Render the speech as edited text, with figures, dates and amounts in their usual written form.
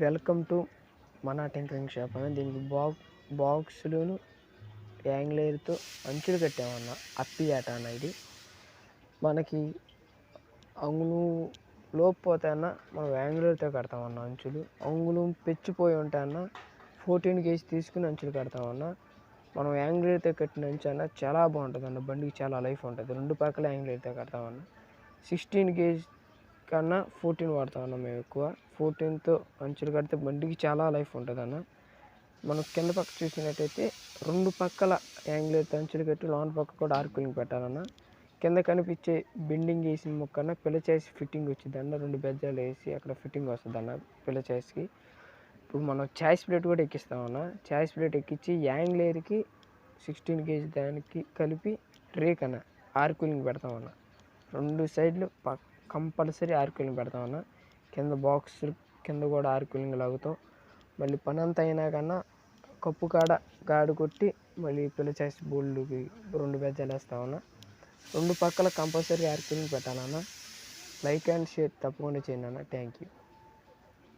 Welcome to మన tinkering shop అన్న. దీనికి బాక్సులను యాంగ్లేర్తో అంచులు కట్టామన్న. అప్పి ఆట అన్న. ఇది మనకి అంగుళం లోపు పోతే అన్న మనం యాంగ్లేర్తో కడతామన్న అంచులు. అంగుళం పెచ్చిపోయి ఉంటాయన్న 14 kg తీసుకుని అంచులు కడతామన్న. మనం యాంగ్లేర్తో కట్టిన అంచు అన్న చాలా బాగుంటుంది అన్న. బండికి చాలా లైఫ్ ఉంటుంది. రెండు పక్కల యాంగ్లేర్తో కడతామన్న. 16 kg కన్నా 14 వాడతామన్న. మేము ఎక్కువ 14తో అంచులు కడితే బండికి చాలా లైఫ్ ఉంటుంది అన్న. మనం కింద పక్క చూసినట్టయితే రెండు పక్కల యాంగ్లేర్తో అంచులు కట్టి లోన పక్క కూడా ఆర్కులింగ్ పెట్టాలన్న. కింద కనిపించే బెండింగ్ వేసిన ముక్కన పిల్ల చేసి ఫిట్టింగ్ వచ్చింది అన్న. 2 బెజ్జాలు వేసి అక్కడ ఫిట్టింగ్ వస్తుంది అన్న పిల్ల చేసికి. ఇప్పుడు మనం ఛాయిస్ ప్లేట్ కూడా ఎక్కిస్తామన్న. ఛాయిస్ ప్లేట్ ఎక్కించి యాంగ్లేర్కి 16 kg దానికి కలిపి రేక్ అన్న ఆర్కులింగ్ పెడతామన్న. 2 సైడ్లు కంపల్సరీ ఆర్కులింగ్ పెడతామన్న. కింద బాక్స్ కింద కూడా ఆర్కులింగ్ లాగుతాం. మళ్ళీ పని అంతా అయినా కన్నా కప్పు కాడ గాడి కొట్టి మళ్ళీ పిల్ల చేసి బోల్డ్కి 2 బెజ్జాలు వేస్తామన్న. 2 పక్కల కంపల్సరీ ఆర్కులింగ్ పెట్టాలన్న. లైక్ అండ్ షేర్ తప్పకుండా చేయండి అన్న. Thank you.